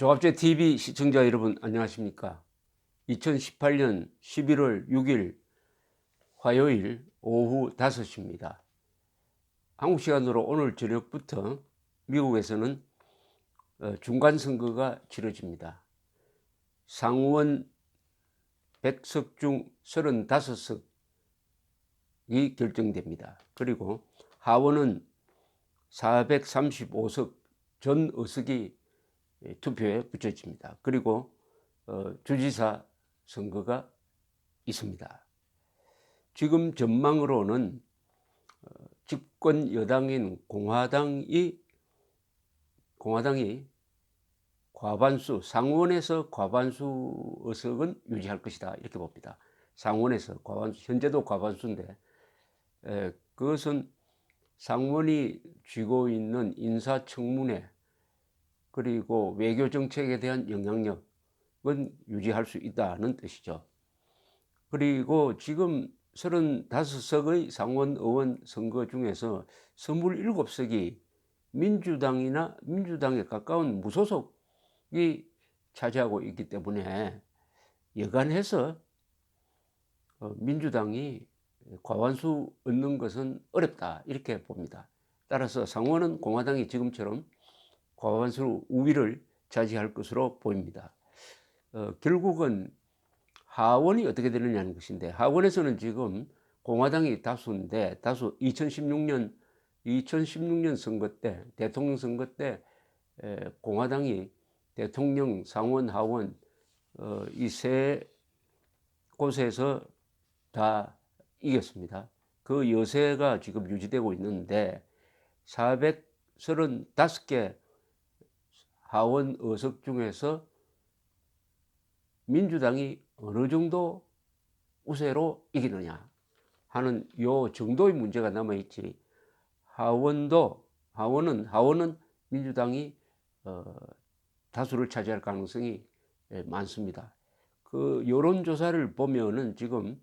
조합제 TV 시청자 여러분 안녕하십니까? 2018년 11월 6일 화요일 오후 5시입니다. 한국 시간으로 오늘 저녁부터 미국에서는 중간선거가 치러집니다. 상원 100석 중 35석이 결정됩니다. 그리고 하원은 435석 전 의석이 투표에 붙여집니다. 그리고 주지사 선거가 있습니다. 지금 전망으로는 집권 여당인 공화당이 과반수, 상원에서 과반수 의석은 유지할 것이다 이렇게 봅니다. 상원에서 과반수, 현재도 과반수인데 그것은 상원이 쥐고 있는 인사청문회 그리고 외교 정책에 대한 영향력은 유지할 수 있다는 뜻이죠. 그리고 지금 35석의 상원 의원 선거 중에서 27석이 민주당이나 민주당에 가까운 무소속이 차지하고 있기 때문에 여간해서 민주당이 과반수 얻는 것은 어렵다 이렇게 봅니다. 따라서 상원은 공화당이 지금처럼 과반수 우위를 차지할 것으로 보입니다. 결국은 하원이 어떻게 되느냐는 것인데, 하원에서는 지금 공화당이 다수인데, 2016년 선거 때, 대통령 선거 때 공화당이 대통령, 상원, 하원 이 세 곳에서 다 이겼습니다. 그 여세가 지금 유지되고 있는데 435개 하원 의석 중에서 민주당이 어느 정도 우세로 이기느냐 하는 요 정도의 문제가 남아있지, 하원은 민주당이 다수를 차지할 가능성이 많습니다. 그 여론조사를 보면은 지금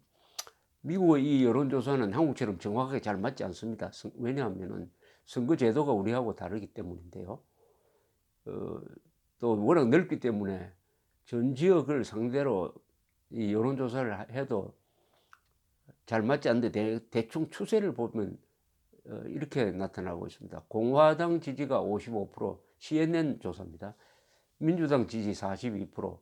미국의 이 여론조사는 한국처럼 정확하게 잘 맞지 않습니다. 왜냐하면은 선거제도가 우리하고 다르기 때문인데요. 또 워낙 넓기 때문에 전 지역을 상대로 이 여론조사를 해도 잘 맞지 않는데 대충 추세를 보면 이렇게 나타나고 있습니다. 공화당 지지가 55%, CNN 조사입니다. 민주당 지지 42%,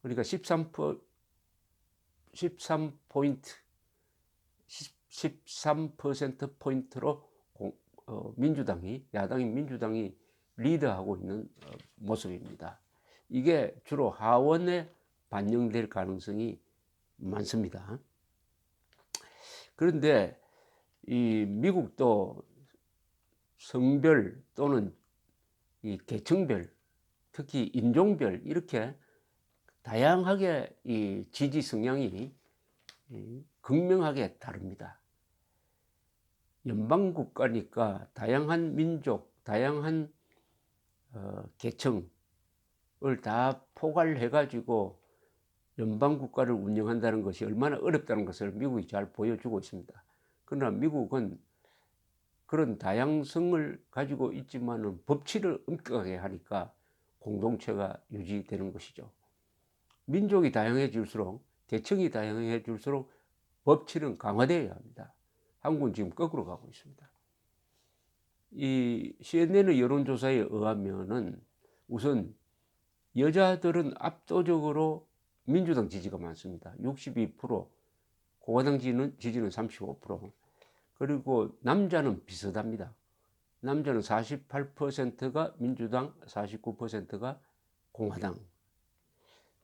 그러니까 13%포인트로 야당인 민주당이 리드하고 있는 모습입니다. 이게 주로 하원에 반영될 가능성이 많습니다. 그런데 이 미국도 성별 또는 이 계층별, 특히 인종별 이렇게 다양하게 이 지지 성향이 극명하게 다릅니다. 연방 국가니까 다양한 민족, 다양한 계층을 다 포괄해 가지고 연방 국가를 운영한다는 것이 얼마나 어렵다는 것을 미국이 잘 보여주고 있습니다. 그러나 미국은 그런 다양성을 가지고 있지만은 법치를 엄격하게 하니까 공동체가 유지되는 것이죠. 민족이 다양해질수록, 계층이 다양해질수록 법치는 강화되어야 합니다. 한국은 지금 거꾸로 가고 있습니다. 이 CNN의 여론조사에 의하면은 우선 여자들은 압도적으로 민주당 지지가 많습니다. 62%, 공화당 지지는 35%, 그리고 남자는 비슷합니다. 남자는 48%가 민주당, 49%가 공화당.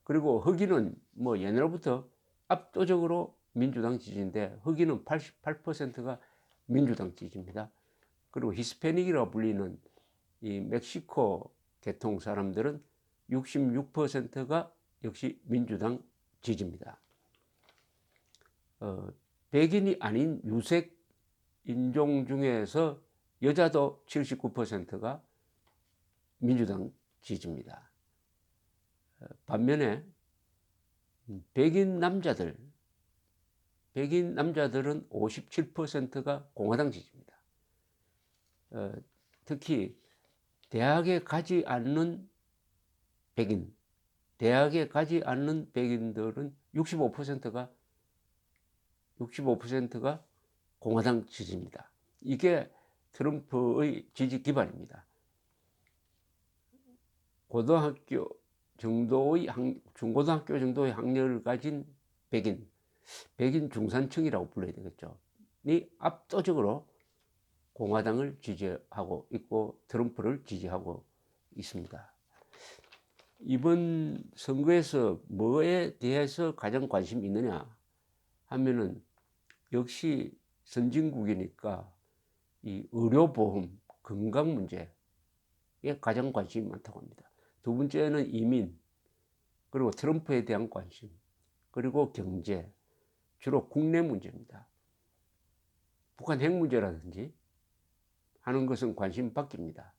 그리고 흑인은 뭐 옛날부터 압도적으로 민주당 지지인데 흑인은 88%가 민주당 지지입니다. 그리고 히스패닉이라고 불리는 이 멕시코 계통 사람들은 66%가 역시 민주당 지지입니다. 백인이 아닌 유색 인종 중에서 여자도 79%가 민주당 지지입니다. 반면에 백인 남자들은 57%가 공화당 지지입니다. 특히 대학에 가지 않는 백인, 대학에 가지 않는 백인들은 65%가 공화당 지지입니다. 이게 트럼프의 지지 기반입니다. 고등학교 정도의 중고등학교 정도의 학력을 가진 백인 중산층이라고 불러야 되겠죠. 이 압도적으로 공화당을 지지하고 있고 트럼프를 지지하고 있습니다. 이번 선거에서 뭐에 대해서 가장 관심이 있느냐 하면은 역시 선진국이니까 이 의료보험, 건강 문제에 가장 관심이 많다고 합니다. 두 번째는 이민, 그리고 트럼프에 대한 관심, 그리고 경제, 주로 국내 문제입니다. 북한 핵 문제라든지 하는 것은 관심 바뀝니다.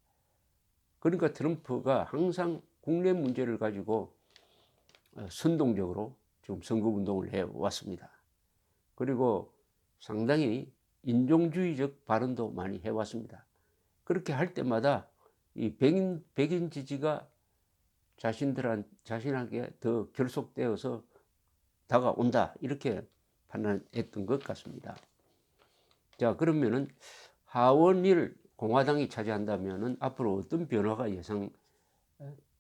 그러니까 트럼프가 항상 국내 문제를 가지고 선동적으로 지금 선거운동을 해왔습니다. 그리고 상당히 인종주의적 발언도 많이 해왔습니다. 그렇게 할 때마다 이 백인 지지가 자신에게 더 결속되어서 다가온다, 이렇게 판단했던 것 같습니다. 자, 그러면은 하원을 공화당이 차지한다면은 앞으로 어떤 변화가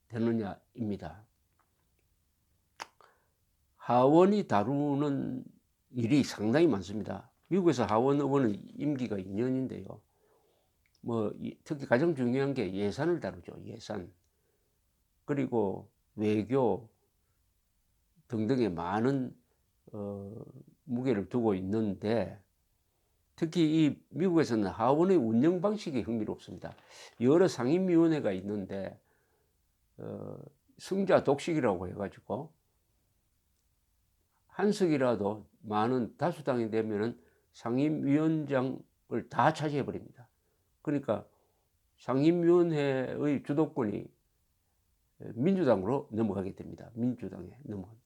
예상되느냐입니다. 하원이 다루는 일이 상당히 많습니다. 미국에서 하원 의원은 임기가 2년인데요. 특히 가장 중요한 게 예산을 다루죠. 예산. 그리고 외교 등등에 많은 무게를 두고 있는데, 특히 이 미국에서는 하원의 운영 방식이 흥미롭습니다. 여러 상임위원회가 있는데 승자 독식이라고 해가지고 한 석이라도 많은 다수당이 되면은 상임위원장을 다 차지해 버립니다. 그러니까 상임위원회의 주도권이 민주당으로 넘어가게 됩니다. 민주당에 넘어갑니다.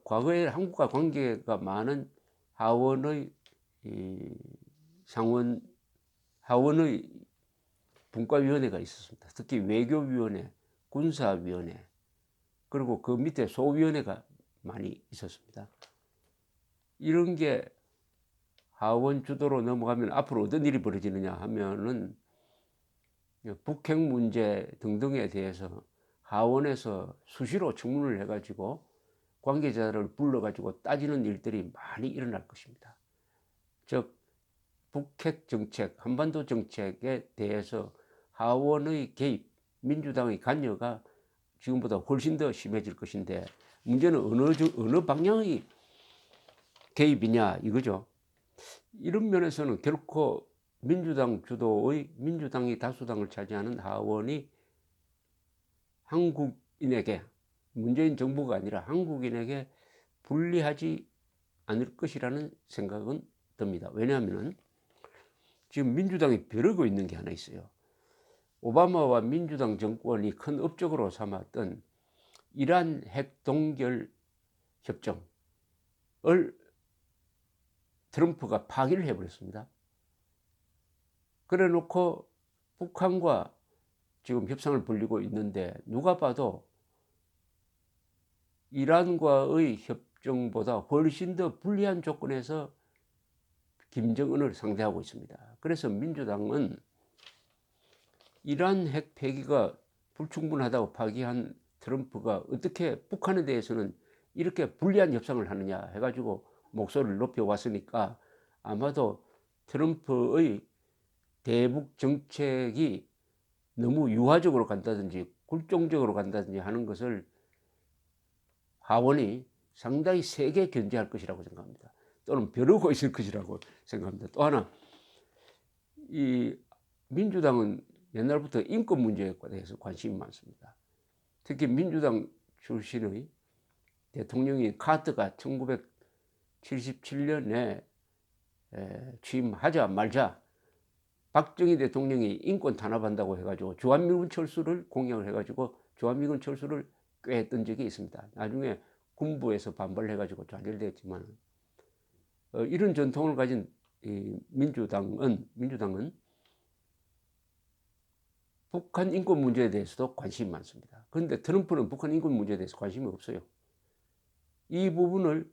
과거에 한국과 관계가 많은 하원의 하원의 분과위원회가 있었습니다. 특히 외교위원회, 군사위원회, 그리고 그 밑에 소위원회가 많이 있었습니다. 이런 게 하원 주도로 넘어가면 앞으로 어떤 일이 벌어지느냐 하면은 북핵 문제 등등에 대해서 하원에서 수시로 청문을 해가지고 관계자를 불러가지고 따지는 일들이 많이 일어날 것입니다. 즉 북핵 정책, 한반도 정책에 대해서 하원의 개입, 민주당의 관여가 지금보다 훨씬 더 심해질 것인데, 문제는 어느 방향의 개입이냐 이거죠. 이런 면에서는 결코 민주당 주도의 민주당이 다수당을 차지하는 하원이 한국인에게, 문재인 정부가 아니라 한국인에게 불리하지 않을 것이라는 생각은 듭니다. 왜냐하면 지금 민주당이 벼르고 있는 게 하나 있어요. 오바마와 민주당 정권이 큰 업적으로 삼았던 이란 핵 동결 협정을 트럼프가 파기를 해버렸습니다. 그래 놓고 북한과 지금 협상을 벌이고 있는데, 누가 봐도 이란과의 협정보다 훨씬 더 불리한 조건에서 김정은을 상대하고 있습니다. 그래서 민주당은 이란 핵 폐기가 불충분하다고 파기한 트럼프가 어떻게 북한에 대해서는 이렇게 불리한 협상을 하느냐 해가지고 목소리를 높여왔으니까, 아마도 트럼프의 대북 정책이 너무 유화적으로 간다든지 굴종적으로 간다든지 하는 것을 하원이 상당히 세게 견제할 것이라고 생각합니다. 또는 벼르고 있을 것이라고 생각합니다. 또 하나, 이 민주당은 옛날부터 인권 문제에 대해서 관심이 많습니다. 특히 민주당 출신의 대통령인 카트가 1977년에 취임하자 말자 박정희 대통령이 인권 탄압한다고 해가지고 주한미군 철수를 공약을 해가지고 주한미군 철수를 꾀했던 적이 있습니다. 나중에 군부에서 반발해가지고 좌절됐지만, 이런 전통을 가진 민주당은 북한 인권 문제에 대해서도 관심이 많습니다. 그런데 트럼프는 북한 인권 문제에 대해서 관심이 없어요. 이 부분을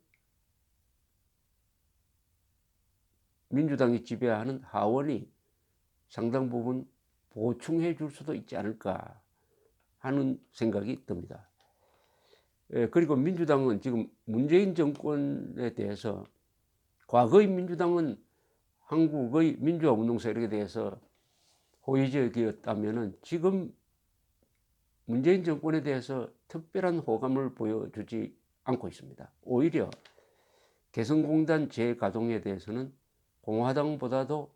민주당이 지배하는 하원이 상당 부분 보충해 줄 수도 있지 않을까 하는 생각이 듭니다. 그리고 민주당은 지금 문재인 정권에 대해서, 과거의 민주당은 한국의 민주화 운동 세력에 대해서 호의적이었다면은 지금 문재인 정권에 대해서 특별한 호감을 보여주지 않고 있습니다. 오히려 개성공단 재가동에 대해서는 공화당보다도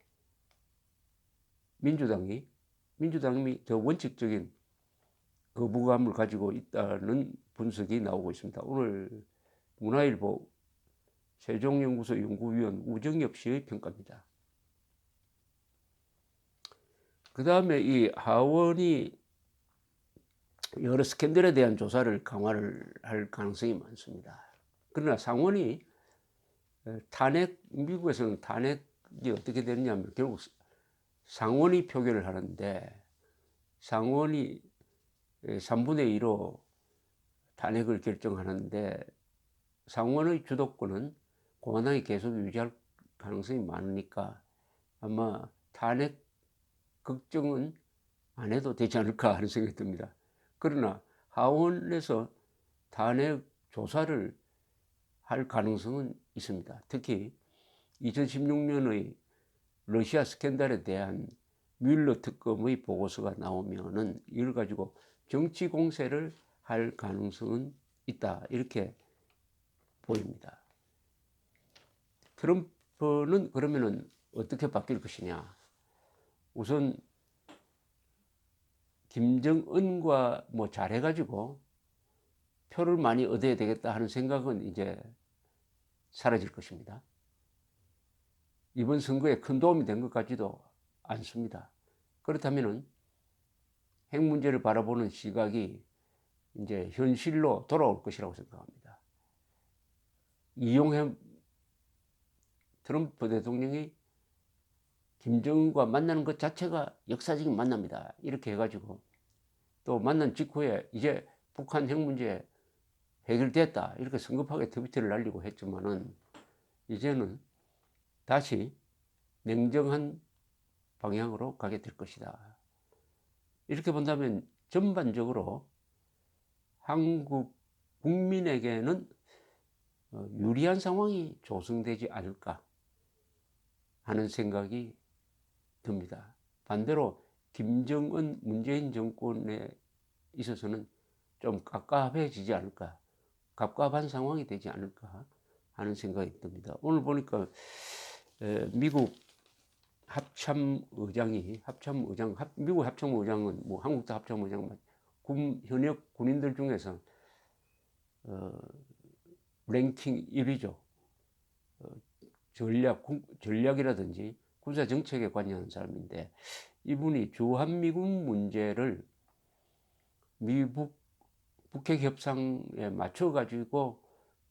민주당이 더 원칙적인 거부감을 가지고 있다는 분석이 나오고 있습니다. 오늘 문화일보 세종연구소 연구위원 우정엽 씨의 평가입니다. 그 다음에 이 하원이 여러 스캔들에 대한 조사를 강화를 할 가능성이 많습니다. 그러나 상원이 미국에서는 탄핵이 어떻게 되느냐면 결국 상원이 표결을 하는데, 상원이 3분의 2로 탄핵을 결정하는데, 상원의 주도권은 공화당이 계속 유지할 가능성이 많으니까 아마 탄핵 걱정은 안 해도 되지 않을까 하는 생각이 듭니다. 그러나 하원에서 탄핵 조사를 할 가능성은 있습니다. 특히 2016년의 러시아 스캔들에 대한 뮬러 특검의 보고서가 나오면은 이걸 가지고 정치 공세를 할 가능성은 있다, 이렇게 보입니다. 트럼프는 그러면은 어떻게 바뀔 것이냐? 우선 김정은과 뭐 잘해가지고 표를 많이 얻어야 되겠다 하는 생각은 이제 사라질 것입니다. 이번 선거에 큰 도움이 된 것 같지도 않습니다. 그렇다면은 핵 문제를 바라보는 시각이 이제 현실로 돌아올 것이라고 생각합니다. 이용해 트럼프 대통령이 김정은과 만나는 것 자체가 역사적인 만남이다, 이렇게 해가지고 또 만난 직후에 이제 북한 핵 문제 해결됐다, 이렇게 성급하게 트위터를 날리고 했지만은 이제는 다시 냉정한 방향으로 가게 될 것이다. 이렇게 본다면 전반적으로 한국 국민에게는 유리한 상황이 조성되지 않을까 하는 생각이 듭니다. 반대로 김정은, 문재인 정권에 있어서는 좀 깝깝해지지 않을까, 갑갑한 상황이 되지 않을까 하는 생각이 듭니다. 오늘 보니까 미국 미국 합참의장은 뭐 한국도 합참의장, 현역 군인들 중에서 랭킹 1위죠. 전략이라든지 군사 정책에 관여하는 사람인데, 이분이 주한미군 문제를 미국 북핵 협상에 맞춰 가지고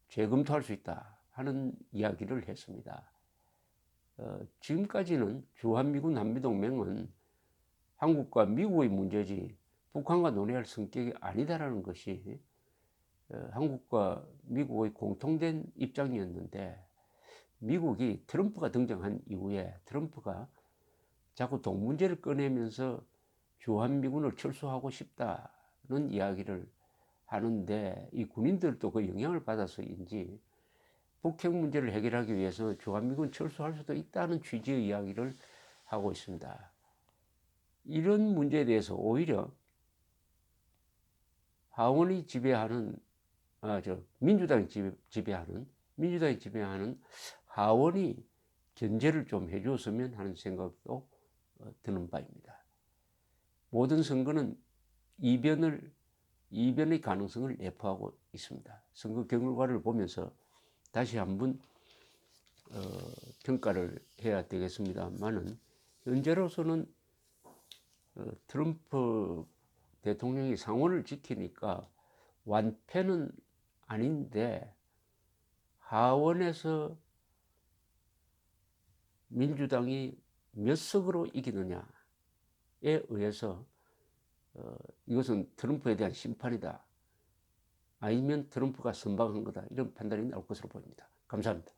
재검토할 수 있다 하는 이야기를 했습니다. 지금까지는 주한미군 한미동맹은 한국과 미국의 문제지 북한과 논의할 성격이 아니다라는 것이 한국과 미국의 공통된 입장이었는데, 미국이 트럼프가 등장한 이후에 트럼프가 자꾸 동 문제를 꺼내면서 주한미군을 철수하고 싶다는 이야기를 하는데, 이 군인들도 그 영향을 받아서인지 북핵 문제를 해결하기 위해서 주한미군 철수할 수도 있다는 취지의 이야기를 하고 있습니다. 이런 문제에 대해서 오히려 하원이 지배하는 민주당이 지배하는 하원이 견제를 좀 해주었으면 하는 생각도 드는 바입니다. 모든 선거는 이변의 가능성을 내포하고 있습니다. 선거 결과를 보면서 다시 한번 평가를 해야 되겠습니다만은, 현재로서는 트럼프 대통령이 상원을 지키니까 완패는 아닌데, 하원에서 민주당이 몇 석으로 이기느냐에 의해서 이것은 트럼프에 대한 심판이다. 아니면 트럼프가 선방한 거다. 이런 판단이 나올 것으로 보입니다. 감사합니다.